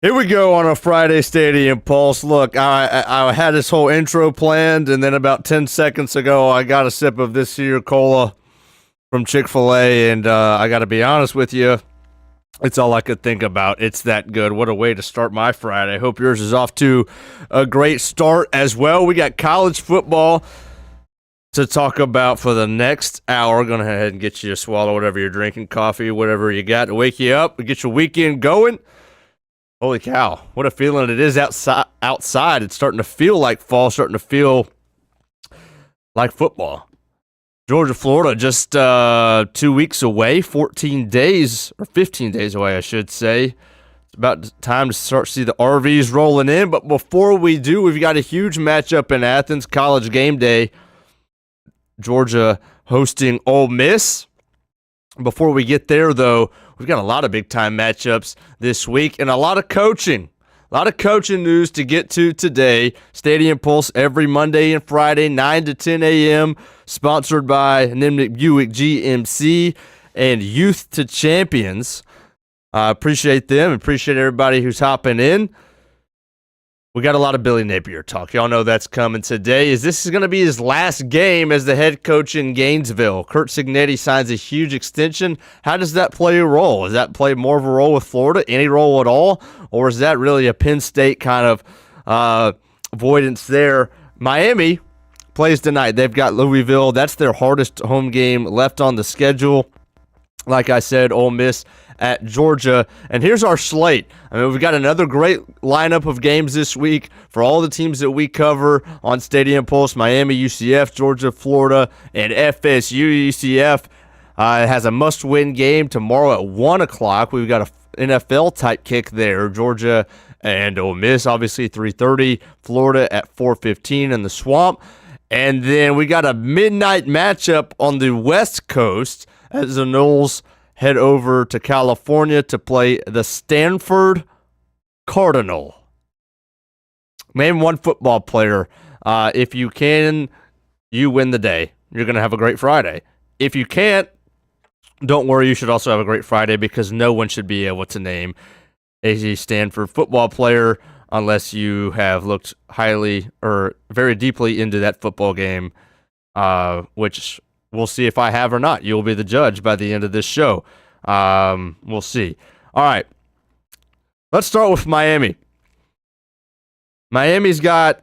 Here we go on a Friday Stadium Pulse. Look, I had this whole intro planned, and then about 10 seconds ago, I got a sip of this here cola from Chick-fil-A, and I got to be honest with you, it's all I could think about. It's that good. What a way to start my Friday. Hope yours is off to a great start as well. We got college football to talk about for the next hour. Going ahead and get you to swallow whatever you're drinking, coffee, whatever you got to wake you up, get your weekend going. Holy cow, what a feeling it is outside. It's starting to feel like fall, starting to feel like football. Georgia, Florida, just 2 weeks away, 14 days, or 15 days away, I should say. It's about time to start to see the RVs rolling in. But before we do, we've got a huge matchup in Athens, College Game Day. Georgia hosting Ole Miss. Before we get there, though, we've got a lot of big-time matchups this week and a lot of coaching. A lot of coaching news to get to today. Stadium Pulse every Monday and Friday, 9 to 10 a.m., sponsored by Nimnik Buick GMC and Youth to Champions. I appreciate them. Appreciate everybody who's hopping in. We got a lot of Billy Napier talk. Y'all know that's coming today. This is going to be his last game as the head coach in Gainesville. Curt Cignetti signs a huge extension. How does that play a role? Does that play more of a role with Florida? Any role at all? Or is that really a Penn State kind of avoidance there? Miami plays tonight. They've got Louisville. That's their hardest home game left on the schedule. Like I said, Ole Miss at Georgia. And here's our slate. I mean, we've got another great lineup of games this week for all the teams that we cover on Stadium Pulse: Miami, UCF, Georgia, Florida, and FSU. UCF has a must-win game tomorrow at 1 o'clock. We've got an NFL-type kick there. Georgia and Ole Miss, obviously, 3:30. Florida at 4:15 in the Swamp. And then we got a midnight matchup on the West Coast as the Noles head over to California to play the Stanford Cardinal. Name one football player. If you can, you win the day. You're going to have a great Friday. If you can't, don't worry. You should also have a great Friday because no one should be able to name a Stanford football player unless you have looked highly or very deeply into that football game, which we'll see if I have or not. You'll be the judge by the end of this show. We'll see. All right. Let's start with Miami. Miami's got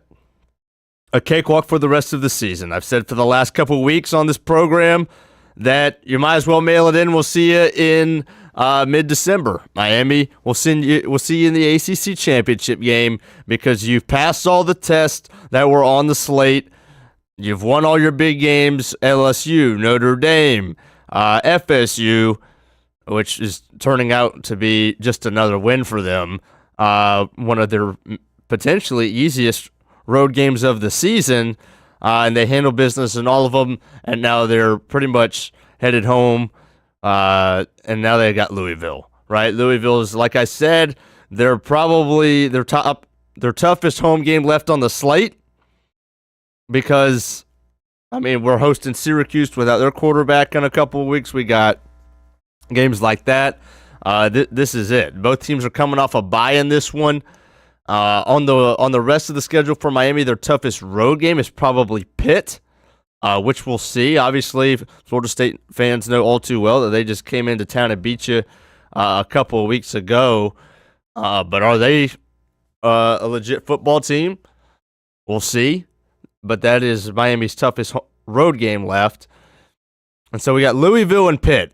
a cakewalk for the rest of the season. I've said for the last couple of weeks on this program that you might as well mail it in. We'll see you in mid-December. Miami, we'll see you in the ACC championship game because you've passed all the tests that were on the slate. You've won all your big games, LSU, Notre Dame, FSU, which is turning out to be just another win for them. One of their potentially easiest road games of the season, and they handle business in all of them, and now they're pretty much headed home, and now they got Louisville, right? Louisville is, like I said, they're probably their toughest home game left on the slate. Because, I mean, we're hosting Syracuse without their quarterback in a couple of weeks. We got games like that. This is it. Both teams are coming off a bye in this one. On the rest of the schedule for Miami, their toughest road game is probably Pitt, which we'll see. Obviously, Florida State fans know all too well that they just came into town and beat you a couple of weeks ago. But are they a legit football team? We'll see. But that is Miami's toughest road game left. And so we got Louisville and Pitt.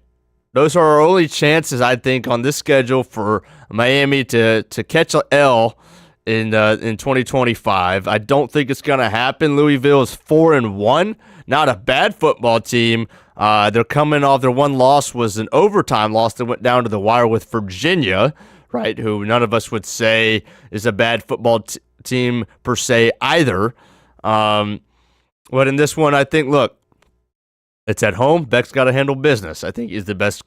Those are our only chances, I think, on this schedule for Miami to catch an L in 2025. I don't think it's going to happen. Louisville is 4-1. Not a bad football team. They're coming off their one loss was an overtime loss that went down to the wire with Virginia, right, who none of us would say is a bad football team per se either. But in this one, I think, look, it's at home. Beck's got to handle business. I think he's the best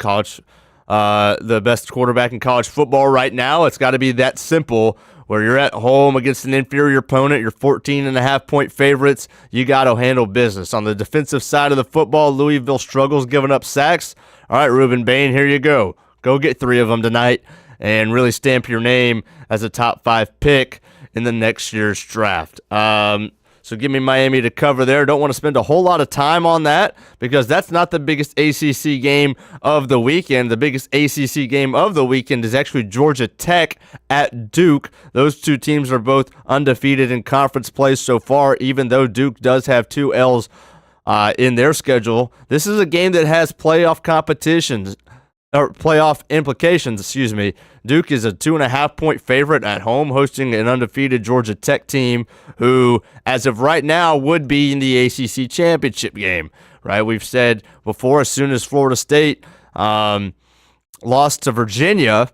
quarterback in college football right now. It's got to be that simple where you're at home against an inferior opponent. You're 14.5-point favorites. You got to handle business. On the defensive side of the football, Louisville struggles giving up sacks. All right, Ruben Bain, here you go. Go get 3 of them tonight and really stamp your name as a top 5 pick in the next year's draft. So give me Miami to cover there. Don't want to spend a whole lot of time on that because that's not the biggest ACC game of the weekend. The biggest ACC game of the weekend is actually Georgia Tech at Duke. Those 2 teams are both undefeated in conference play so far, even though Duke does have 2 L's in their schedule. This is a game that has playoff competitions. Or playoff implications, excuse me. Duke is a 2.5-point favorite at home, hosting an undefeated Georgia Tech team who, as of right now, would be in the ACC championship game. Right? We've said before, as soon as Florida State lost to Virginia,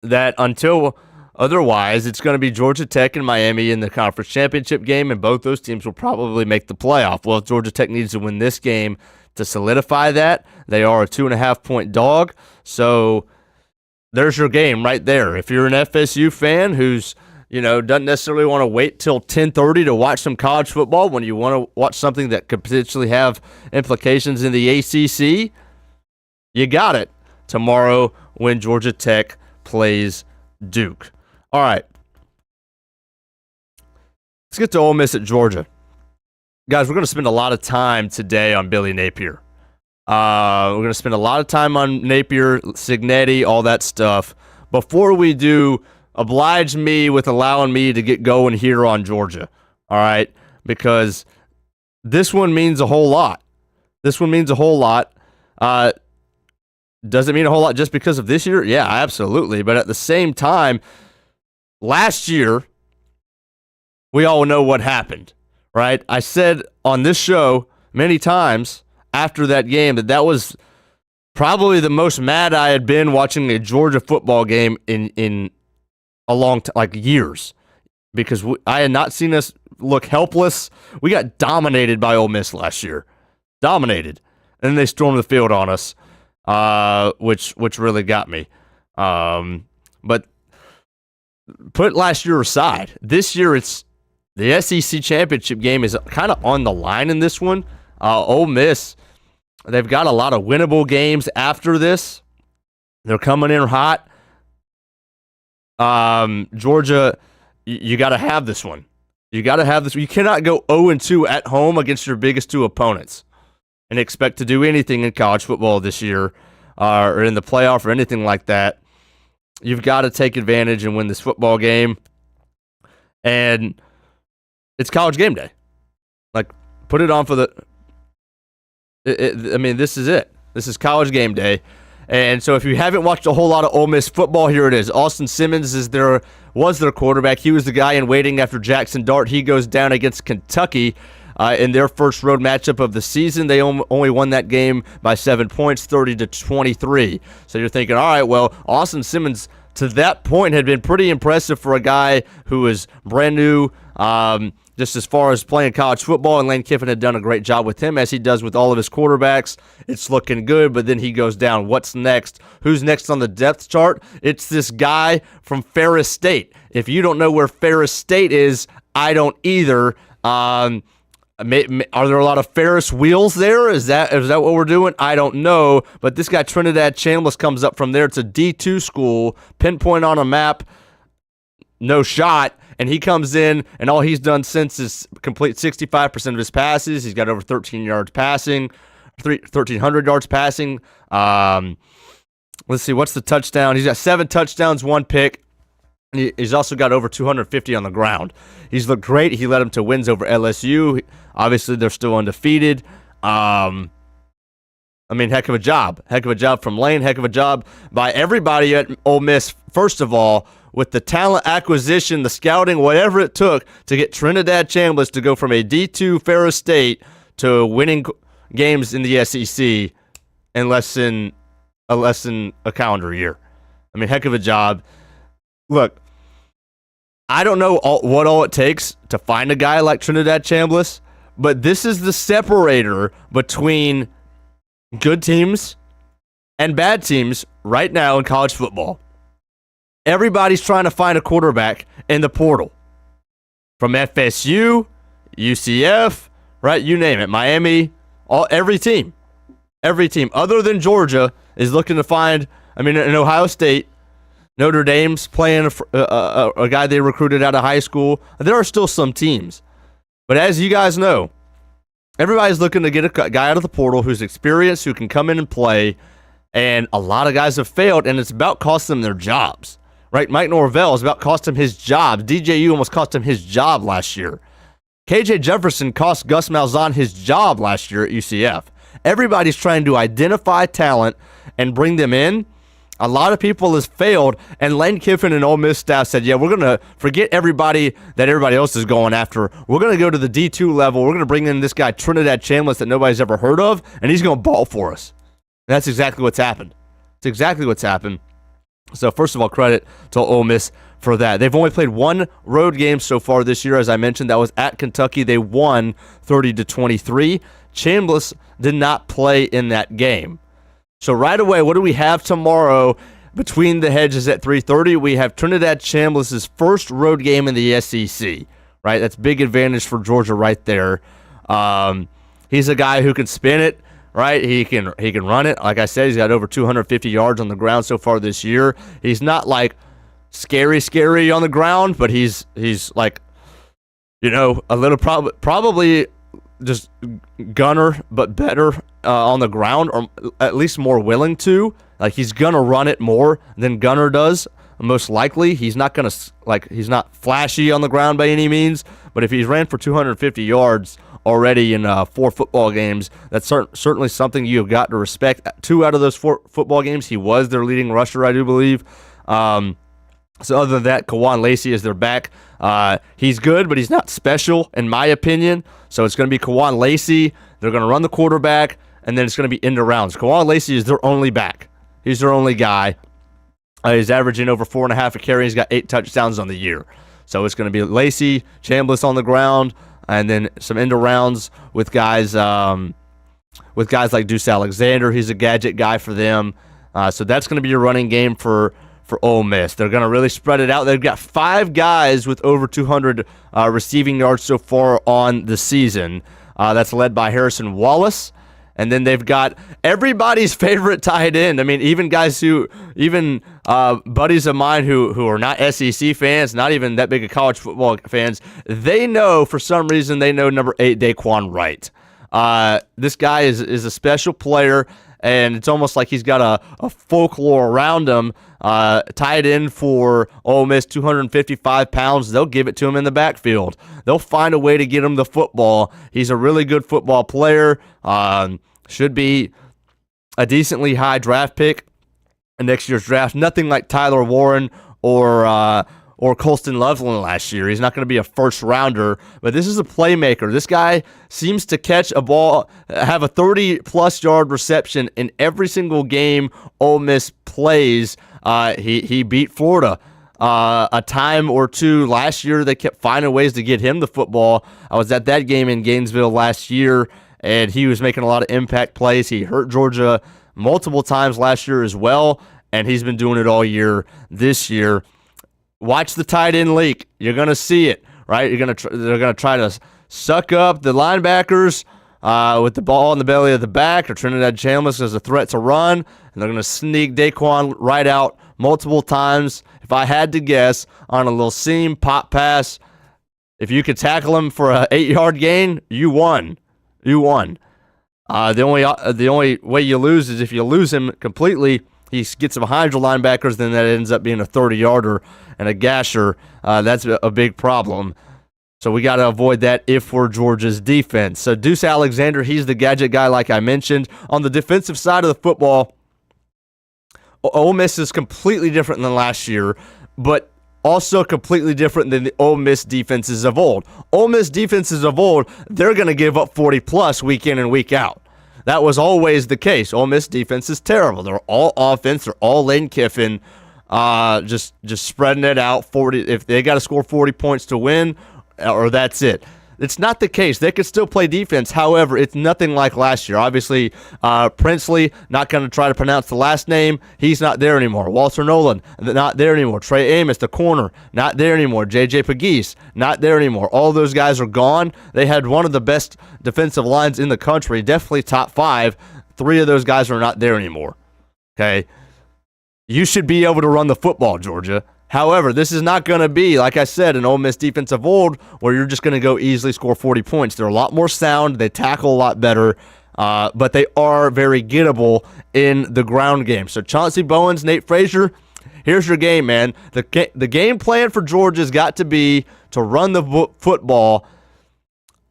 that until otherwise, it's going to be Georgia Tech and Miami in the conference championship game, and both those teams will probably make the playoff. Well, Georgia Tech needs to win this game to solidify that. They are a 2.5-point dog. So there's your game right there. If you're an FSU fan who's, doesn't necessarily want to wait till 10:30 to watch some college football when you want to watch something that could potentially have implications in the ACC, you got it tomorrow when Georgia Tech plays Duke. All right. Let's get to Ole Miss at Georgia. Guys, we're going to spend a lot of time today on Billy Napier. We're going to spend a lot of time on Napier, Cignetti, all that stuff. Before we do, oblige me with allowing me to get going here on Georgia, all right? Because this one means a whole lot. Does it mean a whole lot just because of this year? Yeah, absolutely. But at the same time, last year, we all know what happened. Right? I said on this show many times after that game that was probably the most mad I had been watching a Georgia football game in a long time, like years, because I had not seen us look helpless. We got dominated by Ole Miss last year. Dominated. And then they stormed the field on us, which really got me. But put last year aside. This year it's the SEC championship game is kind of on the line in this one. Ole Miss, they've got a lot of winnable games after this. They're coming in hot. Georgia, you got to have this one. You got to have this. You cannot go 0-2 at home against your biggest 2 opponents and expect to do anything in college football this year or in the playoff or anything like that. You've got to take advantage and win this football game. And it's college game day. Like, put it on for this is it. This is college game day. And so if you haven't watched a whole lot of Ole Miss football, here it is. Austin Simmons was their quarterback. He was the guy in waiting after Jackson Dart. He goes down against Kentucky in their first road matchup of the season. They only won that game by 7 points, 30-23. So you're thinking, all right, well, Austin Simmons to that point had been pretty impressive for a guy who was brand new, just as far as playing college football, and Lane Kiffin had done a great job with him, as he does with all of his quarterbacks. It's looking good, but then he goes down. What's next? Who's next on the depth chart? It's this guy from Ferris State. If you don't know where Ferris State is, I don't either. Are there a lot of Ferris wheels there? Is that what we're doing? I don't know. But this guy, Trinidad Chambliss, comes up from there. It's a D2 school, pinpoint on a map, no shot. And he comes in, and all he's done since is complete 65% of his passes. He's got over 1,300 yards passing. Let's see, what's the touchdown? He's got 7 touchdowns, 1 pick. He's also got over 250 on the ground. He's looked great. He led them to wins over LSU. Obviously, they're still undefeated. Heck of a job. Heck of a job from Lane. Heck of a job by everybody at Ole Miss, first of all, with the talent acquisition, the scouting, whatever it took to get Trinidad Chambliss to go from a D2 Ferris State to winning games in the SEC in less than a calendar year. Heck of a job. Look, I don't know what all it takes to find a guy like Trinidad Chambliss, but this is the separator between good teams and bad teams right now in college football. Everybody's trying to find a quarterback in the portal. From FSU, UCF, right? You name it. Miami, every team other than Georgia is looking to find I mean, in Ohio State, Notre Dame's playing a guy they recruited out of high school. There are still some teams. But as you guys know, everybody's looking to get a guy out of the portal who's experienced, who can come in and play. And a lot of guys have failed, and it's about costing them their jobs. Right? Mike Norvell is about costing him his job. DJU almost cost him his job last year. KJ Jefferson cost Gus Malzahn his job last year at UCF. Everybody's trying to identify talent and bring them in. A lot of people has failed, and Lane Kiffin and Ole Miss staff said, yeah, we're going to forget everybody that everybody else is going after. We're going to go to the D2 level. We're going to bring in this guy, Trinidad Chambliss, that nobody's ever heard of, and he's going to ball for us. And that's exactly what's happened. It's exactly what's happened. So, first of all, credit to Ole Miss for that. They've only played one road game so far this year, as I mentioned. That was at Kentucky. They won 30-23. Chambliss did not play in that game. So right away, what do we have tomorrow between the hedges at 3:30? We have Trinidad Chambliss' first road game in the SEC. Right, that's big advantage for Georgia right there. He's a guy who can spin it. Right, he can run it. Like I said, he's got over 250 yards on the ground so far this year. He's not like scary on the ground, but he's like, a little probably just gunner, but better on the ground, or at least more willing to. Like, he's gonna run it more than Gunner does, most likely. He's not gonna he's not flashy on the ground by any means, but if he's ran for 250 yards already in 4 football games, that's certainly something you've got to respect. 2 out of those 4 football games, he was their leading rusher, I do believe. So other than that, Kawan Lacey is their back. He's good, but he's not special, in my opinion. So it's going to be Kawan Lacey. They're going to run the quarterback, and then it's going to be end rounds. Kawan Lacey is their only back. He's their only guy. He's averaging over 4.5 a carry. He's got 8 touchdowns on the year. So it's going to be Lacey, Chambliss on the ground, and then some end rounds with guys like Deuce Alexander. He's a gadget guy for them. So that's going to be your running game for Ole Miss. They're going to really spread it out. They've got 5 guys with over 200 receiving yards so far on the season. That's led by Harrison Wallace. And then they've got everybody's favorite tight end. I mean, even guys buddies of mine who are not SEC fans, not even that big of college football fans, they know, for some reason, number 8, Daquan Wright. This guy is a special player, and it's almost like he's got a folklore around him. Tight end for Ole Miss, 255 pounds. They'll give it to him in the backfield. They'll find a way to get him the football. He's a really good football player. Should be a decently high draft pick in next year's draft. Nothing like Tyler Warren or Colston Loveland last year. He's not going to be a first rounder, but this is a playmaker. This guy seems to catch a ball, have a 30-plus yard reception in every single game Ole Miss plays. He beat Florida a time or two last year. They kept finding ways to get him the football. I was at that game in Gainesville last year, and he was making a lot of impact plays. He hurt Georgia multiple times last year as well, and he's been doing it all year this year. Watch the tight end leak. You're going to see it, right? They're going to try to suck up the linebackers with the ball in the belly of the back, or Trinidad Chambliss as a threat to run, and they're going to sneak Daquan right out multiple times. If I had to guess, on a little seam pop pass, if you could tackle him for an 8-yard gain, you won. You won. The only way you lose is if you lose him completely. He gets behind your linebackers, then that ends up being a 30-yarder and a gasher. That's a big problem. So we got to avoid that if we're Georgia's defense. So Deuce Alexander, he's the gadget guy like I mentioned. On the defensive side of the football, Ole Miss is completely different than last year, but also completely different than the Ole Miss defenses of old. Ole Miss defenses of old, they're going to give up 40-plus week in and week out. That was always the case. Ole Miss defense is terrible. They're all offense. They're all Lane Kiffin, just spreading it out. 40. If they got to score 40 points to win, or that's it. It's not the case. They could still play defense. However, it's nothing like last year. Obviously, Princely, not going to try to pronounce the last name. He's not there anymore. Walter Nolan, not there anymore. Trey Amos, the corner, not there anymore. J.J. Pegues, not there anymore. All those guys are gone. They had one of the best defensive lines in the country, definitely top 5. 3 of those guys are not there anymore. Okay? You should be able to run the football, Georgia. However, this is not going to be, like I said, an Ole Miss defense of old where you're just going to go easily score 40 points. They're a lot more sound. They tackle a lot better, but they are very gettable in the ground game. So Chauncey Bowens, Nate Frazier, here's your game, man. The game plan for Georgia's got to be to run the football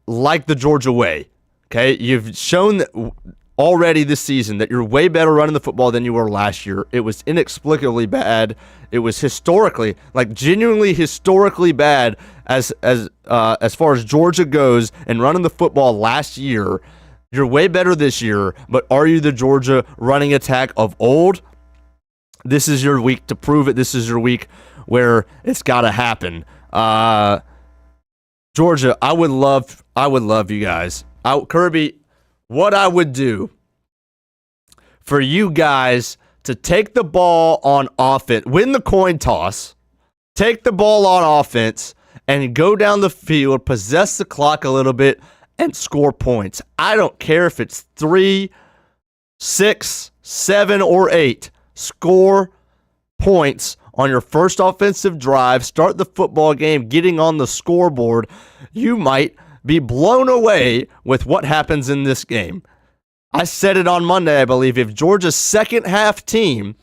like the Georgia way. Okay, you've shown that already this season that you're way better running the football than you were last year. It was inexplicably bad. It was historically, like genuinely historically bad as far as Georgia goes and running the football last year. You're way better this year, but are you the Georgia running attack of old? This is your week to prove it. This is your week where it's got to happen. Georgia, I would love you guys. Kirby, what I would do for you guys to take the ball on offense, win the coin toss, take the ball on offense, and go down the field, possess the clock a little bit, and score points. I don't care if it's 3, 6, 7, or 8. Score points on your first offensive drive. Start the football game getting on the scoreboard. You might be blown away with what happens in this game. I said it on Monday, I believe. If Georgia's second half team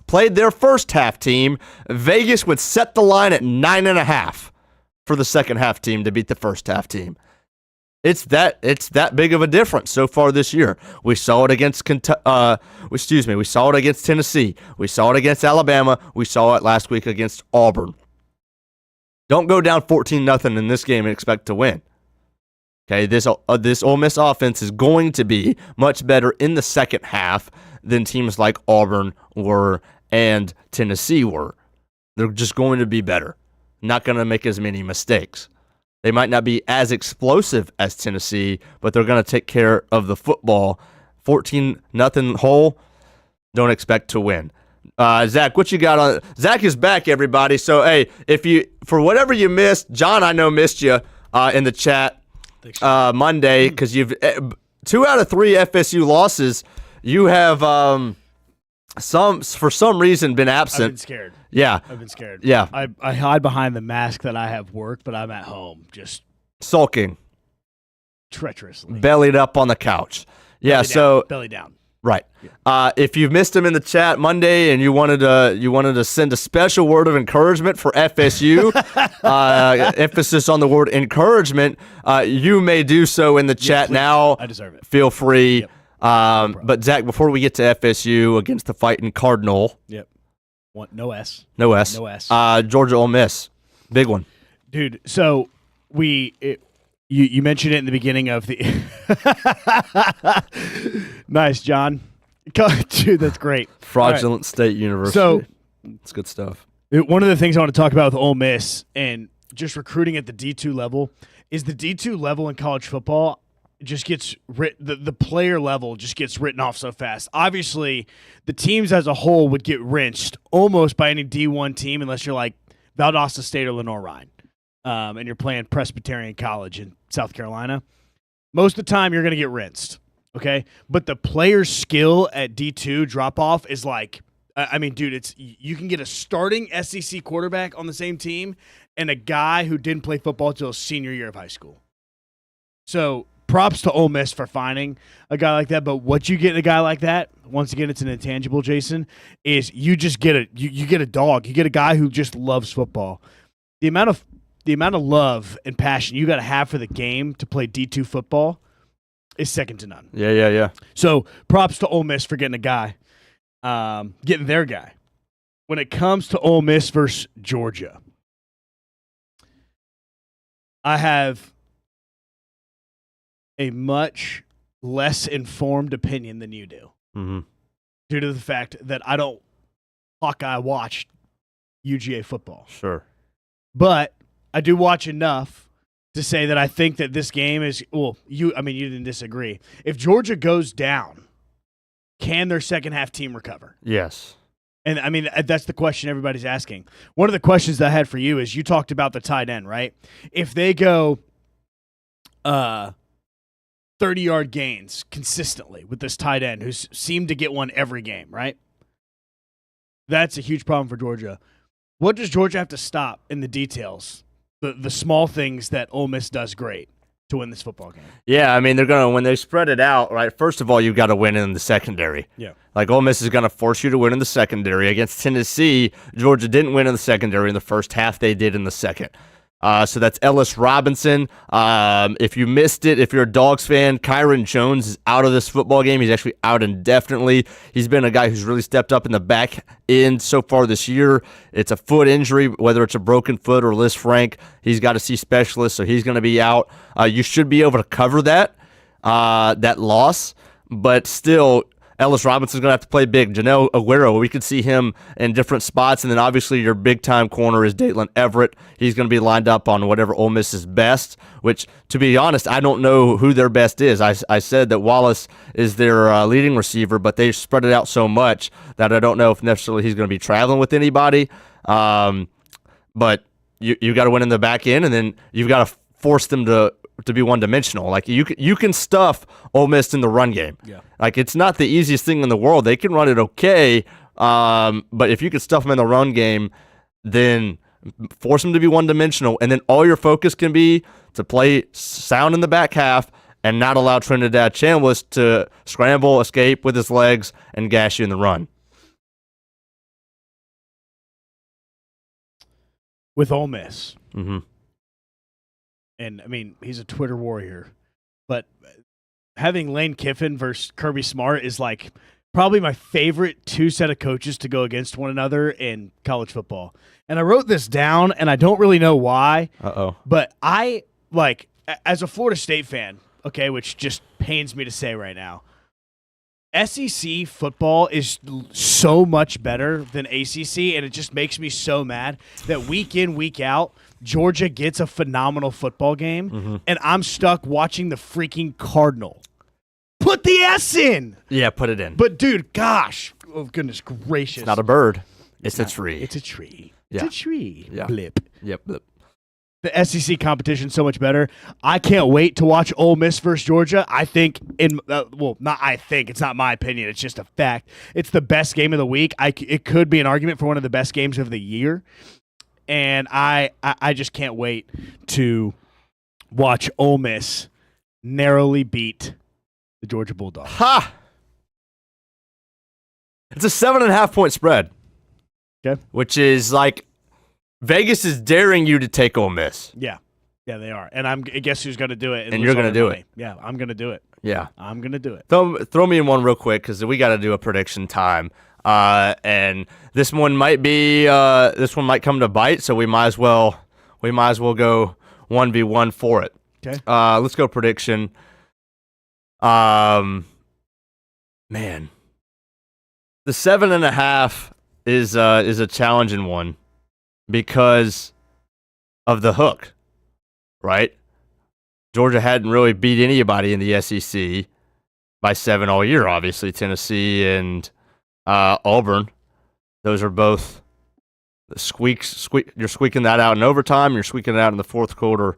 played their first half team, Vegas would set the line at 9.5 for the second half team to beat the first half team. It's that big of a difference so far this year. We saw it against we saw it against Tennessee. We saw it against Alabama. We saw it last week against Auburn. Don't go down 14-0 in this game and expect to win. Okay, this Ole Miss offense is going to be much better in the second half than teams like Auburn were and Tennessee were. They're just going to be better. Not going to make as many mistakes. They might not be as explosive as Tennessee, but they're going to take care of the football. 14-0 hole, don't expect to win. Zach, what you got on? Zach is back, everybody. So, hey, if you for whatever you missed, John, I know missed you in the chat Monday because you've 2 out of 3 FSU losses. You have for some reason been absent. I've been scared. Yeah, I've been scared. Yeah, I hide behind the mask that I have work, but I'm at home just sulking, treacherously, bellied up on the couch. Yeah, belly down. Right. Yeah. If you've missed him in the chat Monday and you wanted to send a special word of encouragement for FSU, emphasis on the word encouragement, you may do so in the chat now. I deserve it. Feel free. Yep. But Zach, before we get to FSU against the Fighting Cardinal, yep, no S, Georgia Ole Miss, big one, dude. So you mentioned it in the beginning of the nice, John. Dude, that's great. Fraudulent State University. So it's good stuff. One of the things I want to talk about with Ole Miss and just recruiting at the D2 level is the D2 level in college football just gets the player level just gets written off so fast. Obviously, the teams as a whole would get rinsed almost by any D1 team unless you're like Valdosta State or Lenore-Rhine. And you're playing Presbyterian College in South Carolina. Most of the time, you're going to get rinsed, okay? But the player's skill at D2 drop-off is like, I mean, dude, you can get a starting SEC quarterback on the same team and a guy who didn't play football until his senior year of high school. So props to Ole Miss for finding a guy like that. But what you get in a guy like that, once again, it's an intangible, Jason, is you just get you get a dog. You get a guy who just loves football. The amount of love and passion you got to have for the game to play D2 football is second to none. Yeah. So props to Ole Miss for getting a guy, getting their guy. When it comes to Ole Miss versus Georgia, I have a much less informed opinion than you do, due to the fact that I don't Hawkeye watch UGA football. Sure. But I do watch enough to say that I think that this game is you didn't disagree. If Georgia goes down, can their second half team recover? Yes. And I mean, that's the question everybody's asking. One of the questions that I had for you is you talked about the tight end, right? If they go 30-yard gains consistently with this tight end who's seemed to get one every game, right? That's a huge problem for Georgia. What does Georgia have to stop in the details? The small things that Ole Miss does great to win this football game. Yeah, I mean, they're going to, when they spread it out, right, first of all, you've got to win in the secondary. Yeah. Like, Ole Miss is going to force you to win in the secondary. Against Tennessee, Georgia didn't win in the secondary in the first half. They did in the second. So that's Ellis Robinson. If you missed it, if you're a Dawgs fan, Kyron Jones is out of this football game. He's actually out indefinitely. He's been a guy who's really stepped up in the back end so far this year. It's a foot injury, whether it's a broken foot or Liz Frank. He's got to see specialists, so he's going to be out. You should be able to cover that loss, but still, Ellis Robinson's going to have to play big. Janelle Aguero, we could see him in different spots. And then obviously your big-time corner is Dayton Everett. He's going to be lined up on whatever Ole Miss is best, which, to be honest, I don't know who their best is. I said that Wallace is their leading receiver, but they spread it out so much that I don't know if necessarily he's going to be traveling with anybody. But you got to win in the back end, and then you've got to force them to be one-dimensional. Like, you can stuff Ole Miss in the run game. Yeah. Like, it's not the easiest thing in the world. They can run it okay, but if you can stuff them in the run game, then force them to be one-dimensional, and then all your focus can be to play sound in the back half and not allow Trinidad Chambliss to scramble, escape with his legs, and gash you in the run. With Ole Miss. Mm-hmm. And, I mean, he's a Twitter warrior. But having Lane Kiffin versus Kirby Smart is, like, probably my favorite two set of coaches to go against one another in college football. And I wrote this down, and I don't really know why. Uh-oh. But I, like, as a Florida State fan, okay, which just pains me to say right now, SEC football is so much better than ACC, and it just makes me so mad that week in, week out, Georgia gets a phenomenal football game, and I'm stuck watching the freaking Cardinal. Put the S in! Yeah, put it in. But, dude, gosh. Oh, goodness gracious. It's not a bird. It's a tree. It's a tree. Yeah. It's a tree. Yeah. Blip. Yep, blip. The SEC competition so much better. I can't wait to watch Ole Miss versus Georgia. I think not I think. It's not my opinion. It's just a fact. It's the best game of the week. It could be an argument for one of the best games of the year. And I just can't wait to watch Ole Miss narrowly beat the Georgia Bulldogs. Ha! It's a 7.5-point spread. Okay. Which is like Vegas is daring you to take Ole Miss. Yeah. Yeah, they are. And I guess who's going to do it? And you're going to do it. Yeah, I'm going to do it. Yeah. I'm going to do it. Throw me in one real quick because we got to do a prediction time. And this one might come to bite, so we might as well go 1v1 for it. Okay. Let's go prediction. Man, the 7.5 is a challenging one because of the hook, right? Georgia hadn't really beat anybody in the SEC by 7 all year. Obviously, Tennessee and Auburn. Those are both the squeak. You're squeaking that out in overtime. You're squeaking it out in the fourth quarter.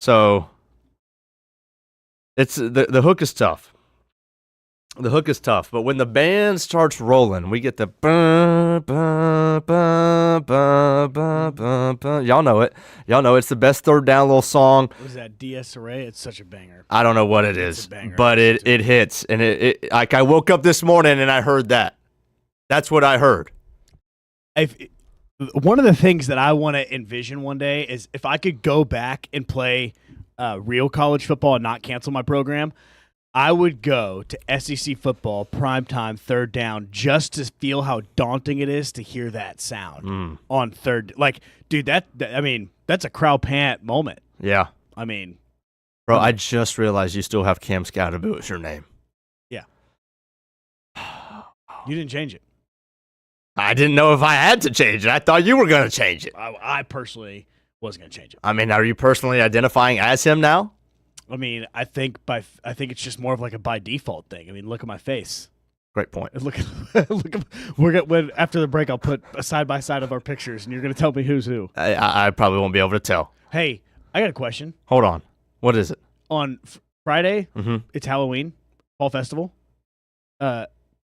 So it's the hook is tough. The hook is tough, but when the band starts rolling, we get the bah, bah, bah, bah, bah, bah, bah. Y'all know it. It's the best third down little song. What is that, DS Array? It's such a banger. I don't know what it is, but it hits. And it like I woke up this morning and I heard that. That's what I heard. One of the things that I want to envision one day is if I could go back and play real college football and not cancel my program, I would go to SEC football, primetime, third down, just to feel how daunting it is to hear that sound on third. Like, dude, that's a crowd pant moment. Yeah. I mean. Bro, I just realized you still have Cam Scatterbo as your name. Yeah. You didn't change it. I didn't know if I had to change it. I thought you were going to change it. I personally wasn't going to change it. I mean, are you personally identifying as him now? I mean, I think it's just more of like a by default thing. I mean, look at my face. Great point. Look at after the break, I'll put a side by side of our pictures, and you're going to tell me who's who. I probably won't be able to tell. Hey, I got a question. Hold on. What is it? On Friday, it's Halloween, Fall Festival.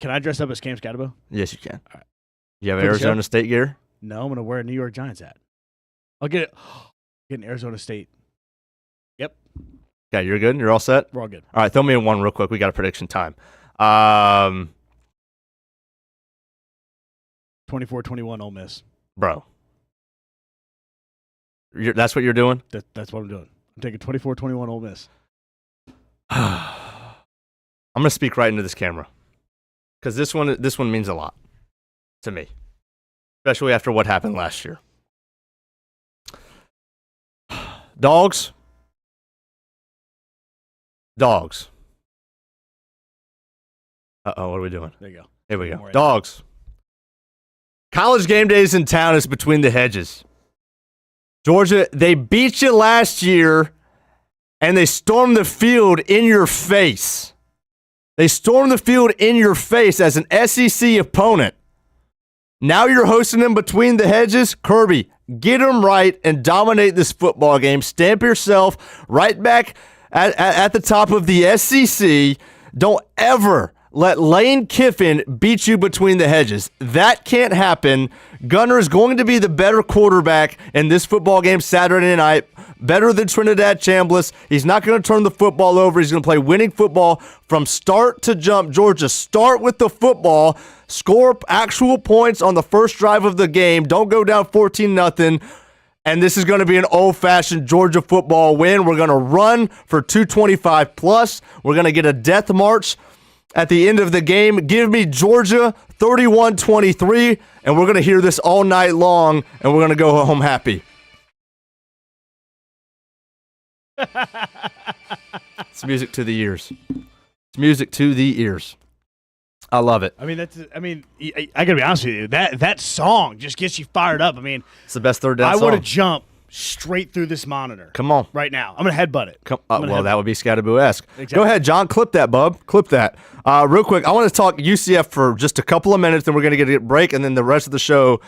Can I dress up as Cam Scatterbo? Yes, you can. All right. You have For the Arizona show? State gear? No, I'm going to wear a New York Giants hat. I'll get it. Get an Arizona State. Yep. Okay, you're good? You're all set? We're all good. All right, throw me in one real quick. We got a prediction time. 24-21 Ole Miss. Bro. That's what you're doing? That's what I'm doing. I'm taking 24-21 Ole Miss. I'm going to speak right into this camera because this one means a lot to me, especially after what happened last year. Dawgs. Uh-oh, what are we doing? There you go. Here we go. Dawgs. College game days in town is between the hedges. Georgia, they beat you last year, and they stormed the field in your face. They stormed the field in your face as an SEC opponent. Now you're hosting them between the hedges. Kirby, get them right and dominate this football game. Stamp yourself right back at the top of the SEC. Don't ever let Lane Kiffin beat you between the hedges. That can't happen. Gunner is going to be the better quarterback in this football game Saturday night. Better than Trinidad Chambliss. He's not going to turn the football over. He's going to play winning football from start to jump. Georgia, start with the football. Score actual points on the first drive of the game. Don't go down 14-0. And this is going to be an old-fashioned Georgia football win. We're going to run for 225 plus. We're going to get a death march at the end of the game. Give me Georgia 31-23, and we're going to hear this all night long, and we're going to go home happy. It's music to the ears. It's music to the ears. I love it. I gotta be honest with you. That song just gets you fired up. I mean, It's the best third down song. I want to jump straight through this monitor. Come on. Right now. I'm gonna headbutt it. That would be Scatterboo-esque. Exactly. Go ahead, John. Clip that, bub. Clip that. Real quick, I want to talk UCF for just a couple of minutes, then we're going to get a break, and then the rest of the show,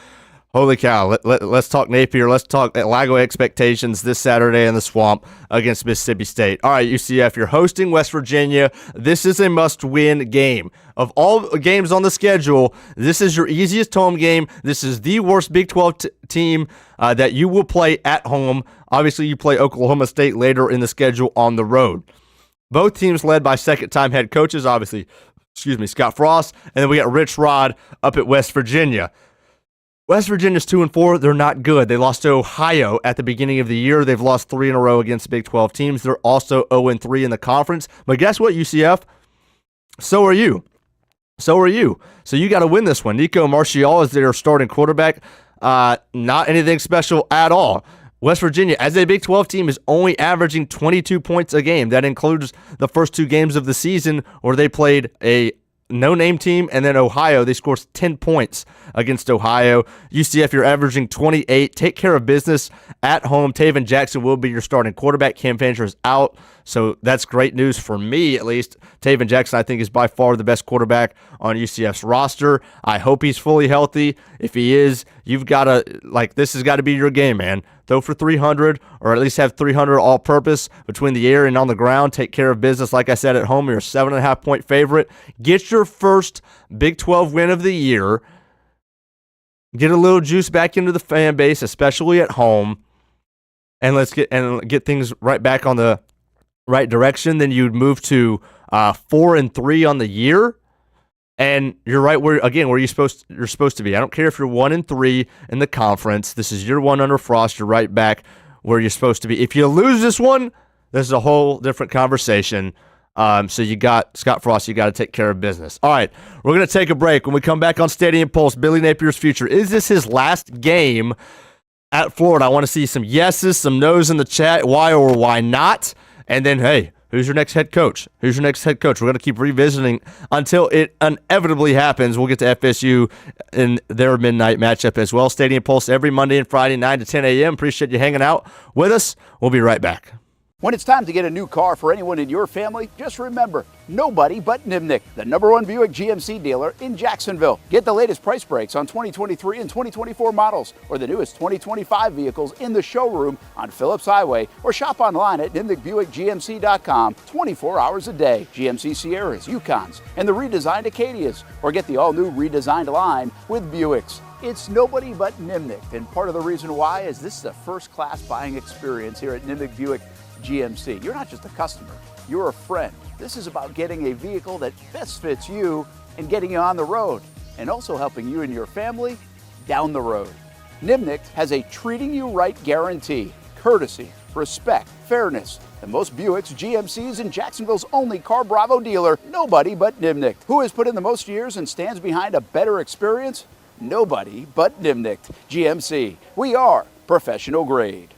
holy cow, let's talk Napier. Let's talk Lago expectations this Saturday in the Swamp against Mississippi State. All right, UCF, you're hosting West Virginia. This is a must-win game. Of all games on the schedule, this is your easiest home game. This is the worst Big 12 team that you will play at home. Obviously, you play Oklahoma State later in the schedule on the road. Both teams led by second-time head coaches, obviously, Scott Frost, and then we got Rich Rod up at West Virginia. West Virginia's 2-4. They're not good. They lost to Ohio at the beginning of the year. They've lost 3 in a row against Big 12 teams. They're also 0-3 in the conference. But guess what, UCF? So are you. So you got to win this one. Nico Marchiol is their starting quarterback. Not anything special at all. West Virginia, as a Big 12 team, is only averaging 22 points a game. That includes the first 2 games of the season where they played a no-name team, and then Ohio, they scored 10 points against Ohio. UCF, you're averaging 28. Take care of business at home. Taven Jackson will be your starting quarterback. Cam Fancher is out, so that's great news for me, at least. Taven Jackson, I think, is by far the best quarterback on UCF's roster. I hope he's fully healthy. If he is, you've got to, this has got to be your game, man. Throw for 300, or at least have 300 all-purpose between the air and on the ground. Take care of business, like I said, at home. You're a 7.5-point favorite. Get your first Big 12 win of the year. Get a little juice back into the fan base, especially at home, and let's get things right back on the right direction. Then you'd move to 4-3 on the year. And you're right where you're supposed to be. I don't care if you're 1-3 in the conference. This is year 1 under Frost. You're right back where you're supposed to be. If you lose this one, this is a whole different conversation. So you got Scott Frost. You got to take care of business. All right, we're gonna take a break. When we come back on Stadium Pulse, Billy Napier's future. Is this his last game at Florida? I want to see some yeses, some no's in the chat. Why or why not? And then, hey, who's your next head coach? We're going to keep revisiting until it inevitably happens. We'll get to FSU in their midnight matchup as well. Stadium Pulse every Monday and Friday, 9 to 10 a.m. Appreciate you hanging out with us. We'll be right back. When it's time to get a new car for anyone in your family, just remember, nobody but Nimnick, the #1 Buick GMC dealer in Jacksonville. Get the latest price breaks on 2023 and 2024 models or the newest 2025 vehicles in the showroom on Phillips Highway or shop online at nimnickbuickgmc.com 24 hours a day. GMC Sierras, Yukons, and the redesigned Acadias, or get the all-new redesigned line with Buicks. It's nobody but Nimnick, and part of the reason why is this is a first-class buying experience here at Nimnick Buick GMC. You're not just a customer, you're a friend. This is about getting a vehicle that best fits you and getting you on the road, and also helping you and your family down the road. Nimnick has a treating you right guarantee, courtesy, respect, fairness. And most Buicks, GMCs, and Jacksonville's only Car Bravo dealer, nobody but Nimnick. Who has put in the most years and stands behind a better experience? Nobody but Nimnick. GMC. We are professional grade.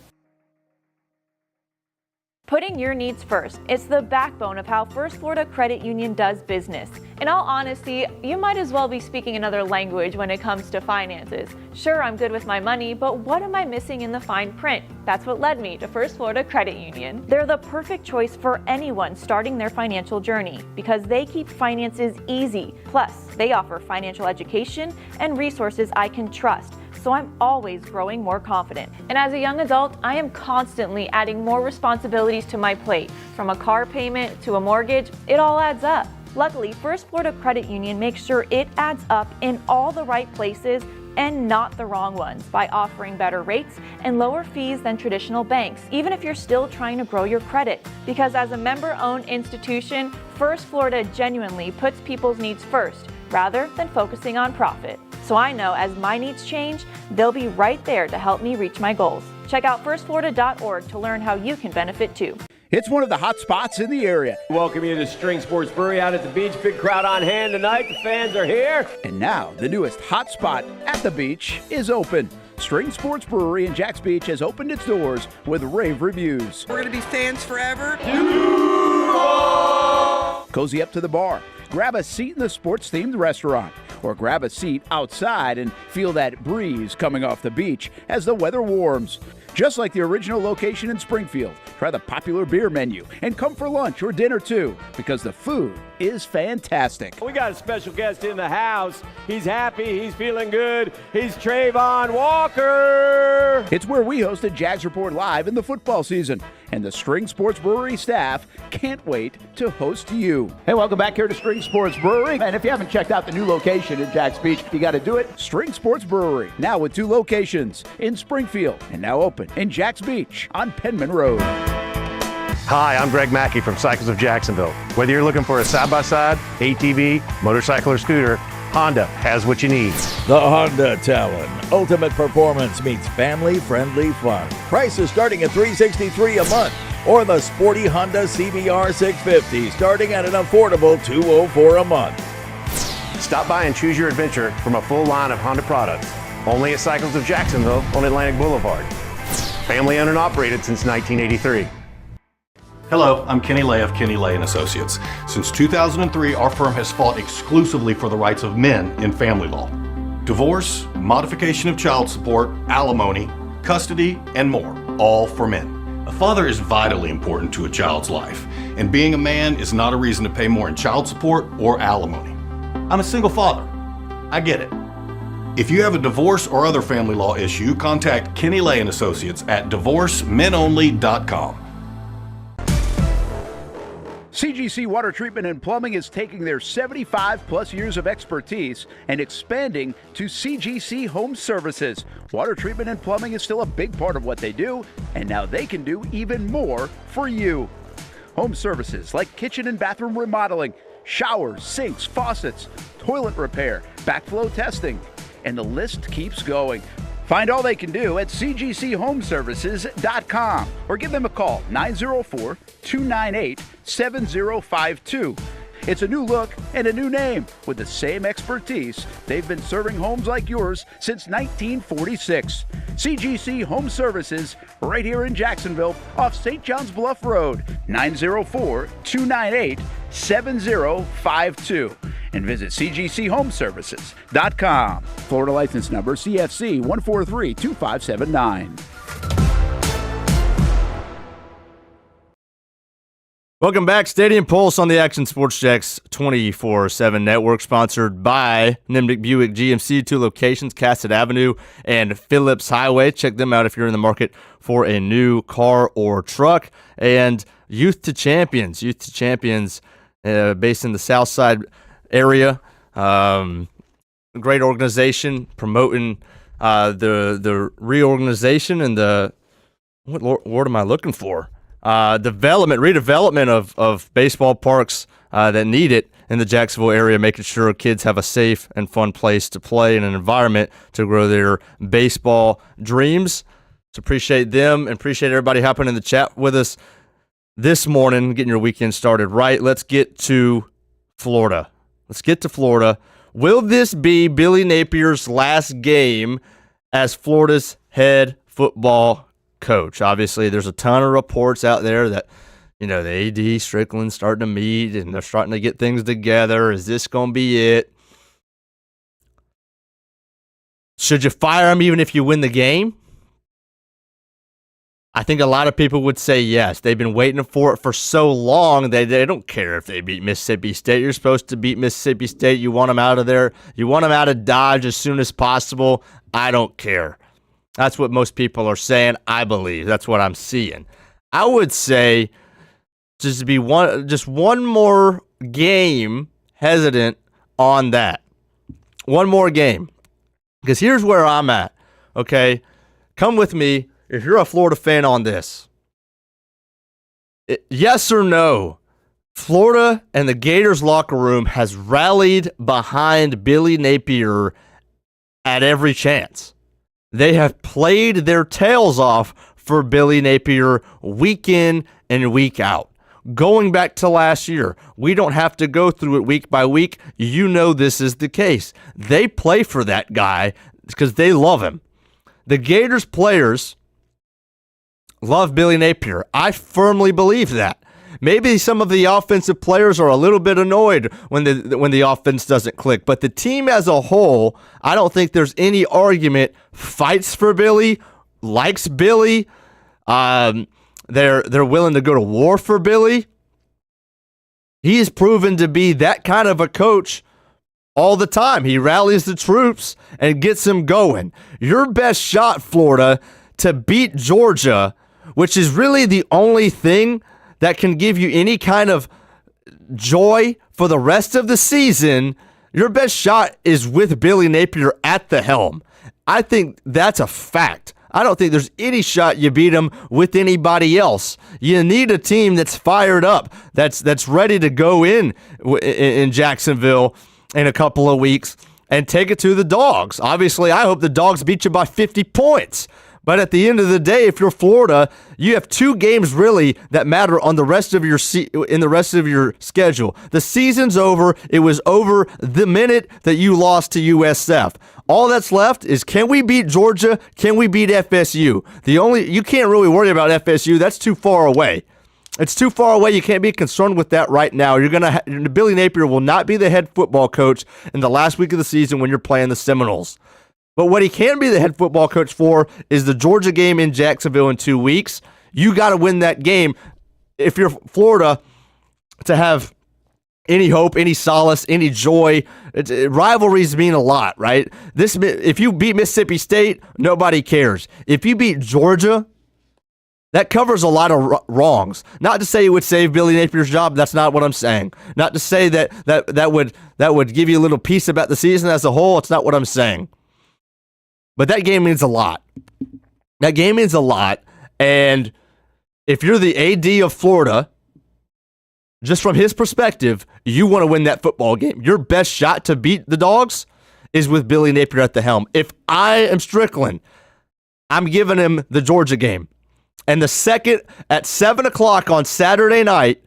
Putting your needs first. It's the backbone of how First Florida Credit Union does business. In all honesty, you might as well be speaking another language when it comes to finances. Sure, I'm good with my money, but what am I missing in the fine print? That's what led me to First Florida Credit Union. They're the perfect choice for anyone starting their financial journey because they keep finances easy. Plus, they offer financial education and resources I can trust. So I'm always growing more confident. And as a young adult, I am constantly adding more responsibilities to my plate. From a car payment to a mortgage, it all adds up. Luckily, First Florida Credit Union makes sure it adds up in all the right places and not the wrong ones by offering better rates and lower fees than traditional banks, even if you're still trying to grow your credit. Because as a member-owned institution, First Florida genuinely puts people's needs first rather than focusing on profit. So I know as my needs change, they'll be right there to help me reach my goals. Check out firstflorida.org to learn how you can benefit too. It's one of the hot spots in the area. Welcome you to String Sports Brewery out at the beach. Big crowd on hand tonight. The fans are here. And now the newest hot spot at the beach is open. String Sports Brewery in Jax Beach has opened its doors with rave reviews. We're going to be fans forever. Cozy up to the bar. Grab a seat in the sports-themed restaurant, or grab a seat outside and feel that breeze coming off the beach as the weather warms. Just like the original location in Springfield, try the popular beer menu and come for lunch or dinner too, because the food is fantastic. We got a special guest in the house. He's happy. He's feeling good. He's Trayvon Walker. It's where we hosted Jags Report Live in the football season, and the String Sports Brewery staff can't wait to host you. Hey, welcome back here to String Sports Brewery. And if you haven't checked out the new location in Jax Beach, you got to do it. String Sports Brewery, now with 2 locations in Springfield and now open in Jax Beach on Penman Road. Hi, I'm Greg Mackey from Cycles of Jacksonville. Whether you're looking for a side-by-side, ATV, motorcycle, or scooter, Honda has what you need. The Honda Talon. Ultimate performance meets family-friendly fun. Prices starting at $363 a month. Or the sporty Honda CBR 650 starting at an affordable $204 a month. Stop by and choose your adventure from a full line of Honda products. Only at Cycles of Jacksonville on Atlantic Boulevard. Family owned and operated since 1983. Hello, I'm Kenny Lay of Kenny Lay & Associates. Since 2003, our firm has fought exclusively for the rights of men in family law. Divorce, modification of child support, alimony, custody, and more, all for men. A father is vitally important to a child's life, and being a man is not a reason to pay more in child support or alimony. I'm a single father. I get it. If you have a divorce or other family law issue, contact Kenny Lay & Associates at divorcemenonly.com. CGC Water Treatment and Plumbing is taking their 75-plus years of expertise and expanding to CGC Home Services. Water treatment and plumbing is still a big part of what they do, and now they can do even more for you. Home services like kitchen and bathroom remodeling, showers, sinks, faucets, toilet repair, backflow testing, and the list keeps going. Find all they can do at cgchomeservices.com or give them a call, 904-298-7052. It's a new look and a new name with the same expertise. They've been serving homes like yours since 1946. CGC Home Services, right here in Jacksonville off St. John's Bluff Road, 904-298-7052. And visit cgchomeservices.com. Florida license number CFC 1432579. Welcome back. Stadium Pulse on the Action Sports Jacks 24/7 network, sponsored by Nimnik Buick GMC, 2 locations, Cassett Avenue and Phillips Highway. Check them out if you're in the market for a new car or truck. And Youth to Champions, based in the South Side area. Great organization promoting the reorganization and what word am I looking for? Redevelopment of baseball parks that need it in the Jacksonville area, making sure kids have a safe and fun place to play and an environment to grow their baseball dreams. So appreciate them and appreciate everybody hopping in the chat with us this morning, getting your weekend started right. Let's get to Florida. Will this be Billy Napier's last game as Florida's head football coach? Obviously, there's a ton of reports out there that, the AD Strickland's starting to meet and they're starting to get things together. Is this going to be it? Should you fire him even if you win the game? I think a lot of people would say yes. They've been waiting for it for so long. They don't care if they beat Mississippi State. You're supposed to beat Mississippi State. You want them out of there. You want them out of Dodge as soon as possible. I don't care. That's what most people are saying. I believe that's what I'm seeing. I would say just one more game hesitant on that. One more game. Because here's where I'm at. Okay? Come with me if you're a Florida fan on this. Yes or no? Florida and the Gators locker room has rallied behind Billy Napier at every chance. They have played their tails off for Billy Napier week in and week out. Going back to last year, we don't have to go through it week by week. This is the case. They play for that guy because they love him. The Gators players love Billy Napier. I firmly believe that. Maybe some of the offensive players are a little bit annoyed when the offense doesn't click, but the team as a whole, I don't think there's any argument, fights for Billy, likes Billy. They're willing to go to war for Billy. He's proven to be that kind of a coach all the time. He rallies the troops and gets them going. Your best shot, Florida, to beat Georgia, which is really the only thing that can give you any kind of joy for the rest of the season, your best shot is with Billy Napier at the helm. I think that's a fact. I don't think there's any shot you beat him with anybody else. You need a team that's fired up, that's ready to go in Jacksonville in a couple of weeks and take it to the Dawgs. Obviously, I hope the Dawgs beat you by 50 points. But at the end of the day, if you're Florida, you have 2 games really that matter on the rest of your in the rest of your schedule. The season's over. It was over the minute that you lost to USF. All that's left is, can we beat Georgia? Can we beat FSU? You can't really worry about FSU. That's too far away. It's too far away. You can't be concerned with that right now. Billy Napier will not be the head football coach in the last week of the season when you're playing the Seminoles. But what he can be the head football coach for is the Georgia game in Jacksonville in 2 weeks. You got to win that game if you're Florida to have any hope, any solace, any joy. Rivalries mean a lot, right? If you beat Mississippi State, nobody cares. If you beat Georgia, that covers a lot of wrongs. Not to say it would save Billy Napier's job. That's not what I'm saying. Not to say that would give you a little peace about the season as a whole. It's not what I'm saying. But that game means a lot. That game means a lot. And if you're the AD of Florida, just from his perspective, you want to win that football game. Your best shot to beat the Dawgs is with Billy Napier at the helm. If I am Strickland, I'm giving him the Georgia game. And the second at 7 o'clock on Saturday night,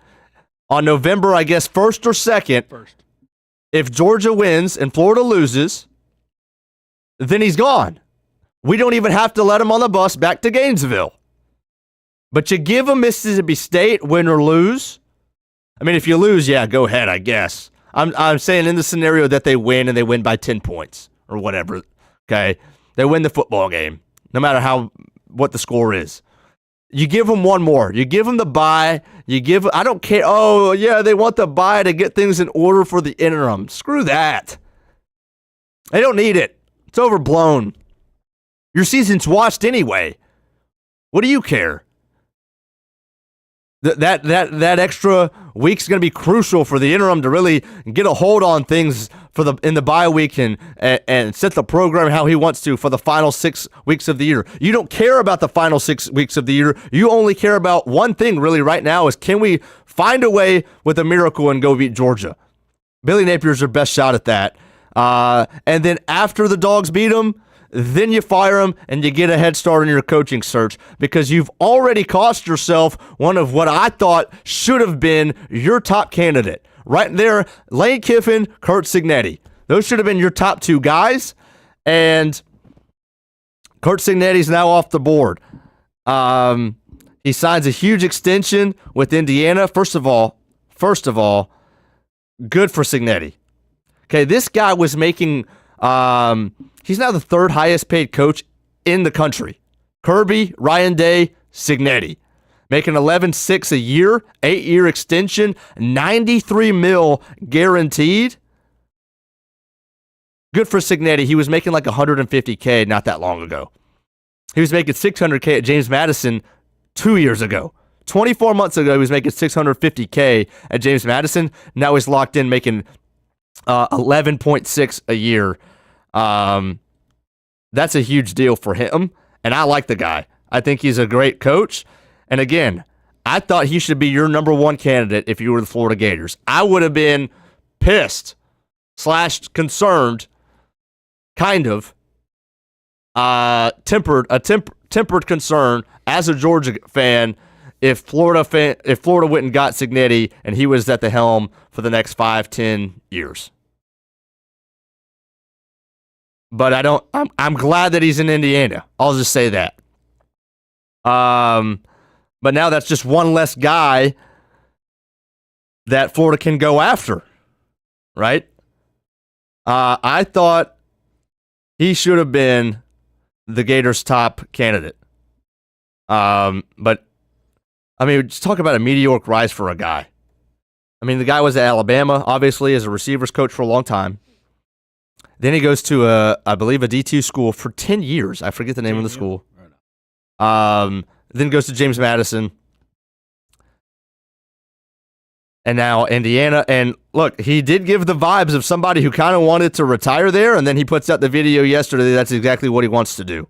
on November, 1st or 2nd, if Georgia wins and Florida loses, then he's gone. We don't even have to let him on the bus back to Gainesville. But you give him Mississippi State, win or lose. I mean, if you lose, yeah, go ahead, I guess. I'm saying in the scenario that they win and they win by 10 points or whatever, okay? They win the football game, no matter what the score is. You give them one more. You give them the bye. I don't care. Oh, yeah, they want the bye to get things in order for the interim. Screw that. They don't need it. It's overblown. Your season's watched anyway. What do you care? That extra week's going to be crucial for the interim to really get a hold on things in the bye week and set the program how he wants to for the final 6 weeks of the year. You don't care about the final 6 weeks of the year. You only care about one thing really right now is can we find a way with a miracle and go beat Georgia? Billy Napier's their best shot at that. And then after the Dogs beat them, then you fire him and you get a head start in your coaching search because you've already cost yourself one of what I thought should have been your top candidate. Right there, Lane Kiffin, Curt Cignetti. Those should have been your top two guys, and Curt Cignetti's now off the board. He signs a huge extension with Indiana. First of all, good for Cignetti. Okay, this guy was making... he's now the third highest paid coach in the country. Kirby, Ryan Day, Cignetti. Making $11.6 a year, 8-year extension, $93 million guaranteed. Good for Cignetti. He was making like $150K not that long ago. He was making $600K at James Madison 2 years ago. 24 months ago, he was making $650K at James Madison. Now he's locked in making $11.6 a year. That's a huge deal for him, and I like the guy. I think he's a great coach. And again, I thought he should be your number one candidate if you were the Florida Gators. I would have been pissed / concerned, kind of, tempered concern as a Georgia fan if Florida went and got Cignetti and he was at the helm for the next 5-10 years. But I'm glad that he's in Indiana. I'll just say that. But now that's just one less guy that Florida can go after, right? I thought he should have been the Gators' top candidate. But, I mean, just talk about a meteoric rise for a guy. I mean, the guy was at Alabama, obviously, as a receivers coach for a long time. Then he goes to, I believe, a D2 school for 10 years. I forget the name of the school. Then goes to James Madison. And now Indiana. And look, he did give the vibes of somebody who kind of wanted to retire there, and then he puts out the video yesterday. That's exactly what he wants to do.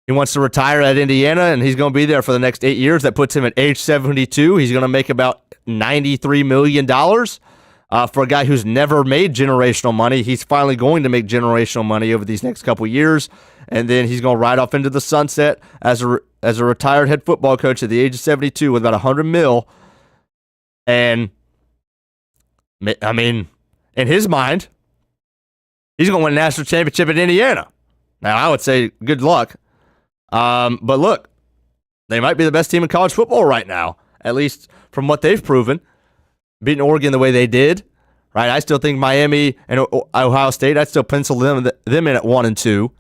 He wants to retire at Indiana, and he's going to be there for the next 8 years. That puts him at age 72. He's going to make about $93 million. For a guy who's never made generational money, he's finally going to make generational money over these next couple years, and then he's going to ride off into the sunset as a retired head football coach at the age of 72 with about $100 million. And I mean, in his mind, he's going to win a national championship at Indiana. Now, I would say good luck, but look, they might be the best team in college football right now, at least from what they've proven. Beating Oregon the way they did, right? I still think Miami and Ohio State, I'd still pencil them in at 1 and 2,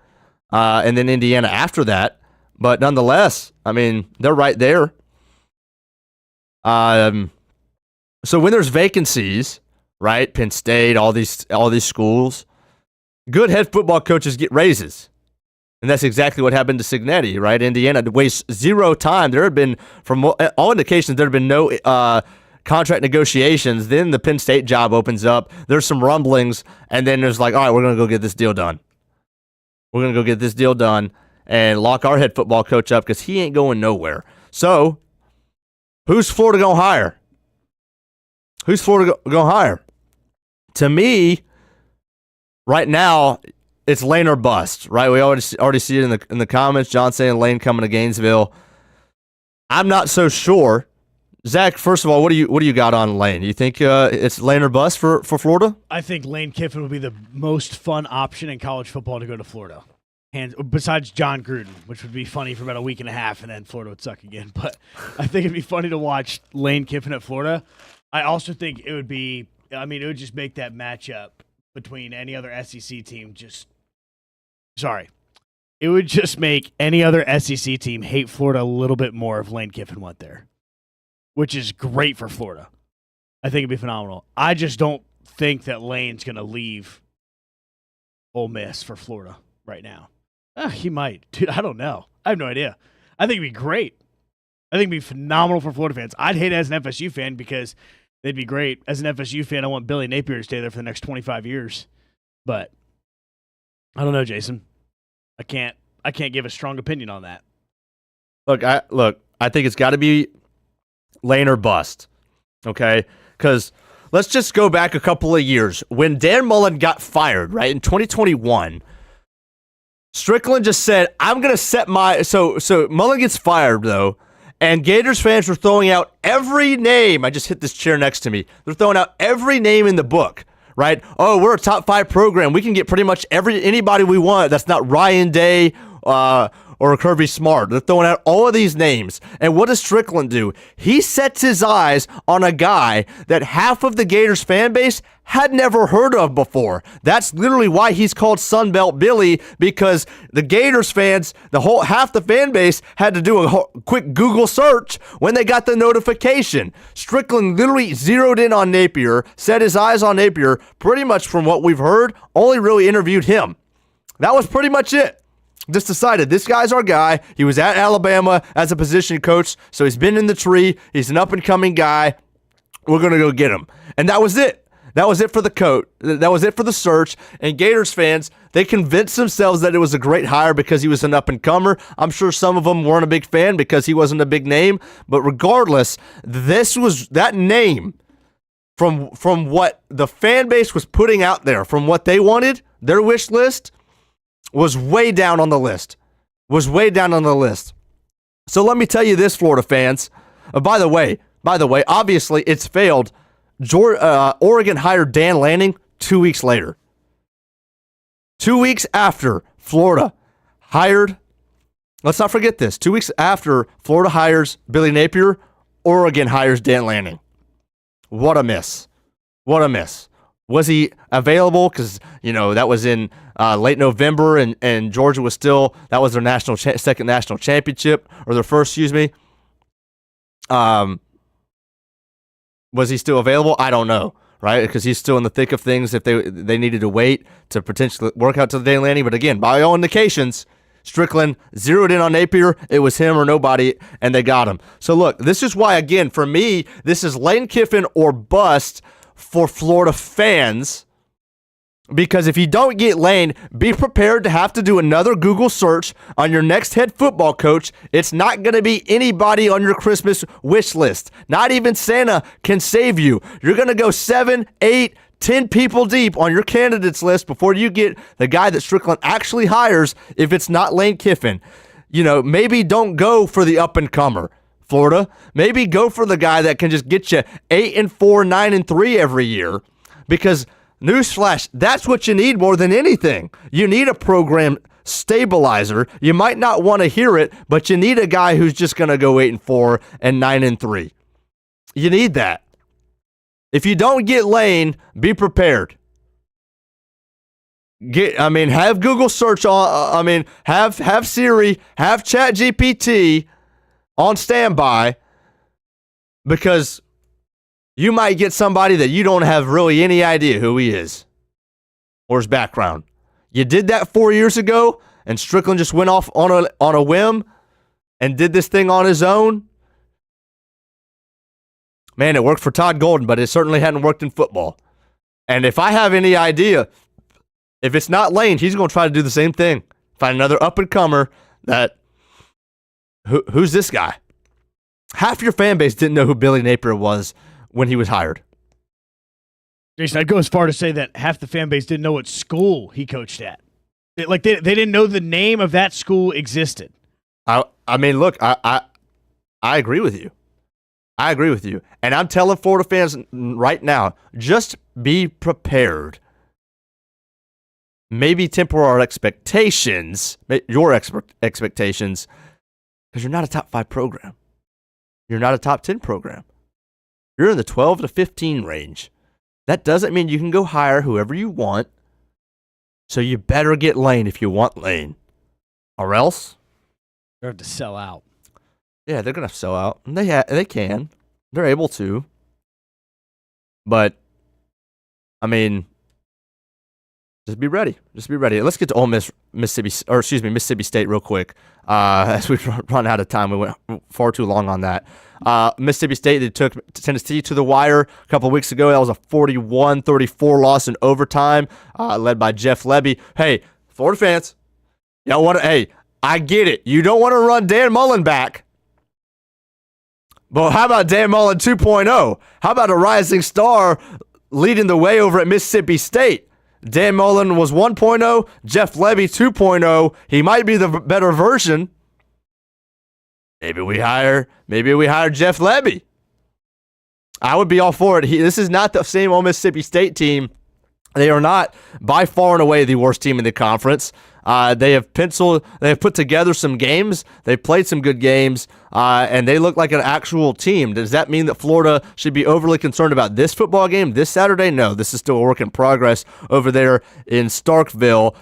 and then Indiana after that. But nonetheless, I mean, they're right there. So when there's vacancies, right? Penn State, all these schools, good head football coaches get raises. And that's exactly what happened to Cignetti, right? Indiana wastes zero time. There had been, from all indications, there had been no contract negotiations. Then the Penn State job opens up. There's some rumblings, and then there's like, all right, we're going to go get this deal done. We're going to go get this deal done and lock our head football coach up because he ain't going nowhere. So, who's Florida going to hire? Who's Florida going to hire? To me, right now, it's Lane or bust, right? We already see it in the comments. John saying Lane coming to Gainesville. I'm not so sure. Zach, first of all, what do you got on Lane? You think it's Lane or bust for Florida? I think Lane Kiffin would be the most fun option in college football to go to Florida. And besides John Gruden, which would be funny for about a week and a half, and then Florida would suck again. But I think it'd be funny to watch Lane Kiffin at Florida. I also think it would be, it would just make that matchup between any other SEC team just, sorry. It would just make any other SEC team hate Florida a little bit more if Lane Kiffin went there, which is great for Florida. I think it'd be phenomenal. I just don't think that Lane's going to leave Ole Miss for Florida right now. He might. Dude, I don't know. I have no idea. I think it'd be great. I think it'd be phenomenal for Florida fans. I'd hate it as an FSU fan because they'd be great. As an FSU fan, I want Billy Napier to stay there for the next 25 years. But I don't know, Jason. I can't give a strong opinion on that. Look, I think it's got to be Lane or bust. Okay? Because let's just go back a couple of years. When Dan Mullen got fired, right, in 2021, Strickland just said, I'm going to set my... So Mullen gets fired, though, and Gators fans were throwing out every name. I just hit this chair next to me. They're throwing out every name in the book, right? Oh, we're a top 5 program. We can get pretty much anybody we want. That's not Ryan Day or Kirby Smart. They're throwing out all of these names. And what does Strickland do? He sets his eyes on a guy that half of the Gators fan base had never heard of before. That's literally why he's called Sunbelt Billy, because the Gators fans, half the fan base had to do a quick Google search when they got the notification. Strickland literally zeroed in on Napier, set his eyes on Napier, pretty much from what we've heard, only really interviewed him. That was pretty much it. Just decided this guy's our guy. He was at Alabama as a position coach, so he's been in the tree. He's an up-and-coming guy. We're going to go get him. And that was it. That was it for the coach. That was it for the search. And Gators fans, they convinced themselves that it was a great hire because he was an up-and-comer. I'm sure some of them weren't a big fan because he wasn't a big name. But regardless, this was that name from what the fan base was putting out there, from what they wanted, their wish list, was way down on the list. So let me tell you this, Florida fans. By the way, obviously it's failed. Oregon hired Dan Lanning 2 weeks later. 2 weeks after Florida hired, let's not forget this, 2 weeks after Florida hires Billy Napier, Oregon hires Dan Lanning. What a miss. Was he available? Because, that was in late November, and Georgia was still, that was their second national championship, or their first, excuse me. Was he still available? I don't know, right? Because he's still in the thick of things if they needed to wait to potentially work out to the Dan Lanning. But again, by all indications, Strickland zeroed in on Napier. It was him or nobody, and they got him. So look, this is why, again, for me, this is Lane Kiffin or bust for Florida fans, because if you don't get Lane, be prepared to have to do another Google search on your next head football coach. It's not going to be anybody on your Christmas wish list. Not even Santa can save you. You're going to go 7, 8, 10 people deep on your candidates list before you get the guy that Strickland actually hires if it's not Lane Kiffin. Maybe don't go for the up-and-comer, Florida. Maybe go for the guy that can just get you 8-4, 9-3 every year, because newsflash, that's what you need more than anything. You need a program stabilizer. You might not want to hear it, but you need a guy who's just going to go 8-4 and 9-3. You need that. If you don't get Lane, be prepared. Have Google search on. Have Siri, have ChatGPT on standby, because you might get somebody that you don't have really any idea who he is or his background. You did that 4 years ago, and Strickland just went off on a whim and did this thing on his own. Man, it worked for Todd Golden, but it certainly hadn't worked in football. And if I have any idea, if it's not Lane, he's going to try to do the same thing. Find another up-and-comer that, who's this guy? Half your fan base didn't know who Billy Napier was when he was hired. Jason, I'd go as far to say that half the fan base didn't know what school he coached at. They didn't know the name of that school existed. Look, I agree with you. And I'm telling Florida fans right now, just be prepared. Maybe temper our expectations, your expectations, because you're not a top 5 program. You're not a top 10 program. You're in the 12 to 15 range. That doesn't mean you can go hire whoever you want. So you better get Lane if you want Lane. Or else? They have to sell out. Yeah, they're going to sell out. And they can. They're able to. But, I mean, just be ready. Just be ready. Let's get to Ole Miss, Mississippi State real quick. As we run out of time, we went far too long on that. Mississippi State, they took Tennessee to the wire a couple of weeks ago. That was a 41-34 loss in overtime, led by Jeff Lebby. Hey, Florida fans, y'all want to? Hey, I get it. You don't want to run Dan Mullen back. But how about Dan Mullen 2.0? How about a rising star leading the way over at Mississippi State? Dan Mullen was 1.0, Jeff Lebby 2.0. He might be the better version. Maybe we hire Jeff Lebby. I would be all for it. This is not the same old Mississippi State team. They are not by far and away the worst team in the conference. They have put together some games. They've played some good games, and they look like an actual team. Does that mean that Florida should be overly concerned about this football game this Saturday? No, this is still a work in progress over there in Starkville.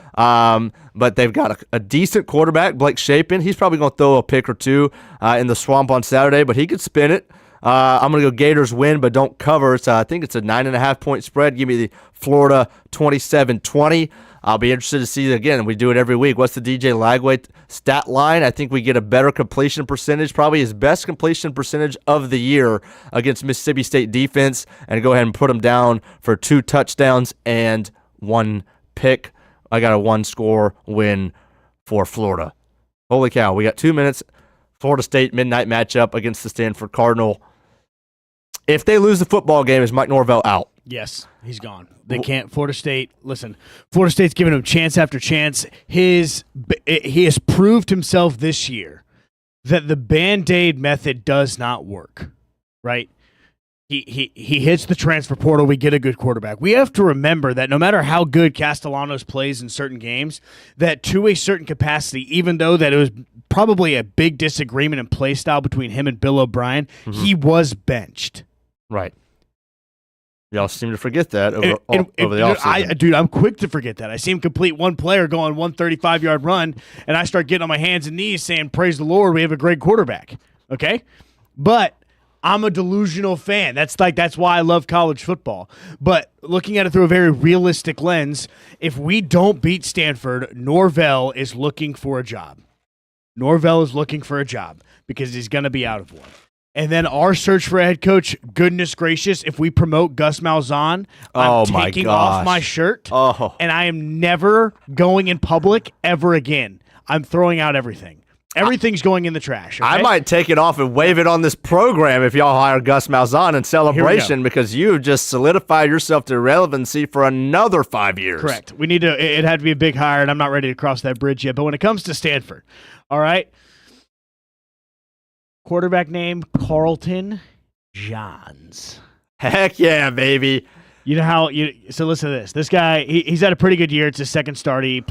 But they've got a decent quarterback, Blake Shapen. He's probably going to throw a pick or two in the swamp on Saturday, but he could spin it. I'm going to go Gators win, but don't cover. I think it's a 9.5-point spread. Give me the Florida 27-20. I'll be interested to see, again, we do it every week. What's the DJ Lagway stat line? I think we get a better completion percentage, probably his best completion percentage of the year against Mississippi State defense, and go ahead and put him down for 2 touchdowns and 1 pick. I got a 1-score win for Florida. Holy cow, we got 2 minutes. Florida State midnight matchup against the Stanford Cardinal. If they lose the football game, is Mike Norvell out? Yes, he's gone. They can't. Florida State, listen, Florida State's giving him chance after chance. He has proved himself this year that the Band-Aid method does not work, right? He hits the transfer portal. We get a good quarterback. We have to remember that no matter how good Castellanos plays in certain games, that to a certain capacity, even though that it was probably a big disagreement in play style between him and Bill O'Brien, he was benched. Right. Y'all seem to forget that over the offseason. Dude, I'm quick to forget that. I see him complete one player going 135-yard run, and I start getting on my hands and knees saying, praise the Lord, we have a great quarterback. Okay? But I'm a delusional fan. That's why I love college football. But looking at it through a very realistic lens, if we don't beat Stanford, Norvell is looking for a job. Norvell is looking for a job because he's going to be out of one. And then our search for a head coach, goodness gracious, if we promote Gus Malzahn, I'm taking off my shirt, and I am never going in public ever again. I'm throwing out everything. Everything's going in the trash. Okay? I might take it off and wave it on this program if y'all hire Gus Malzahn in celebration, because you've just solidified yourself to relevancy for another 5 years. Correct. We need to. It had to be a big hire, and I'm not ready to cross that bridge yet. But when it comes to Stanford, all right. Quarterback name, Carlton Johns. Heck yeah, baby. You know how so listen to this. This guy, he's had a pretty good year. It's his second start. He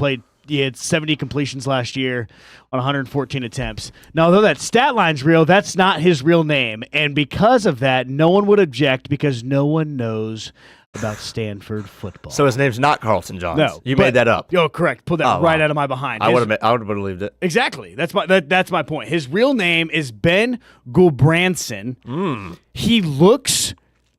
had 70 completions last year on 114 attempts. Now, although that stat line's real, that's not his real name. And because of that, no one would object because no one knows about Stanford football. So his name's not Carlton Johns. No. You made that up. Yo, correct. Pull that out of my behind. I would have believed it. Exactly. That's my point. His real name is Ben Gulbranson. He looks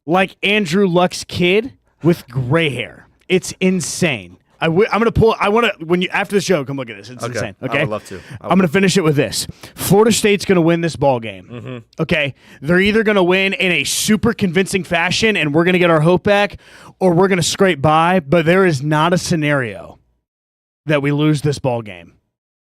like Andrew Luck's kid with gray hair. It's insane. I'm gonna pull. I want to when you after the show come look at this. It's insane. Okay, I would love to. I'm gonna finish it with this. Florida State's gonna win this ball game. Okay, they're either gonna win in a super convincing fashion, and we're gonna get our hope back, or we're gonna scrape by. But there is not a scenario that we lose this ball game.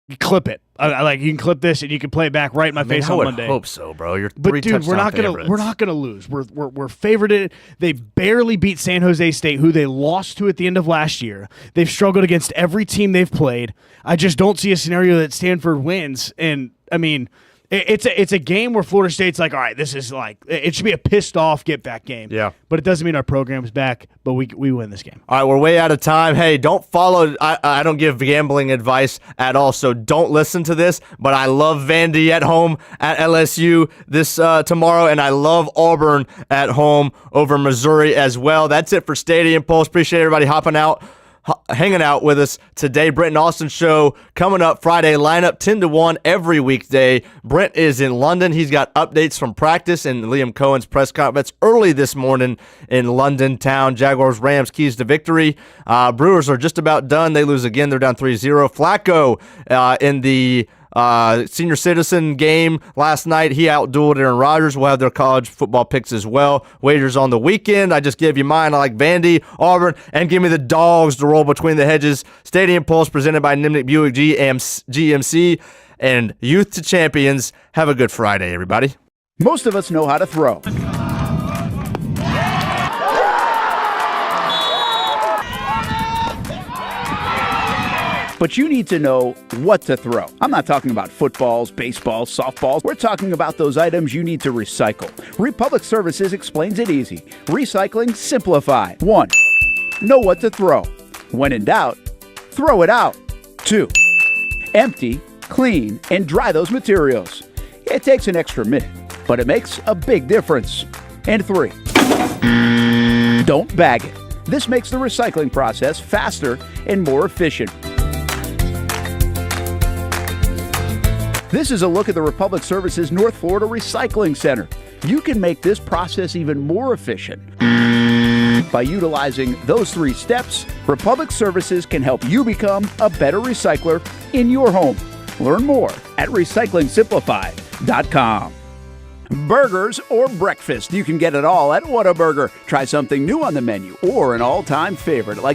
You clip it. You can clip this and you can play it back right in my face on Monday. I hope so, bro. You're but three dude, we're not gonna lose. We're favorited. They barely beat San Jose State, who they lost to at the end of last year. They've struggled against every team they've played. I just don't see a scenario that Stanford wins. And I mean, it's a game where Florida State's like, all right, this is like it should be a pissed off get back game. Yeah, but it doesn't mean our program's back. But we win this game. All right, we're way out of time. Hey, don't follow. I don't give gambling advice at all, so don't listen to this. But I love Vandy at home at LSU this tomorrow, and I love Auburn at home over Missouri as well. That's it for Stadium Pulse. Appreciate everybody hopping hanging out with us today. Brent and Austin show coming up Friday. Lineup 10 to 1 every weekday. Brent is in London. He's got updates from practice and Liam Cohen's press conference early this morning in London town. Jaguars Rams keys to victory. Brewers are just about done. They lose again. They're down 3-0. Flacco in the senior citizen game last night, he outdueled Aaron Rodgers. We'll have their college football picks as well. Wagers on the weekend. I just gave you mine. I like Vandy, Auburn, and give me the Dawgs to roll between the hedges. Stadium Pulse presented by Nimnick Buick GMC and Youth to Champions. Have a good Friday, everybody. Most of us know how to throw. But you need to know what to throw. I'm not talking about footballs, baseballs, softballs. We're talking about those items you need to recycle. Republic Services explains it easy. Recycling simplified. 1. Know what to throw. When in doubt, throw it out. 2. Empty, clean, and dry those materials. It takes an extra minute, but it makes a big difference. And 3. Don't bag it. This makes the recycling process faster and more efficient. This is a look at the Republic Services North Florida Recycling Center. You can make this process even more efficient. By utilizing those 3 steps, Republic Services can help you become a better recycler in your home. Learn more at recyclingsimplified.com. Burgers or breakfast, you can get it all at Whataburger. Try something new on the menu or an all-time favorite like the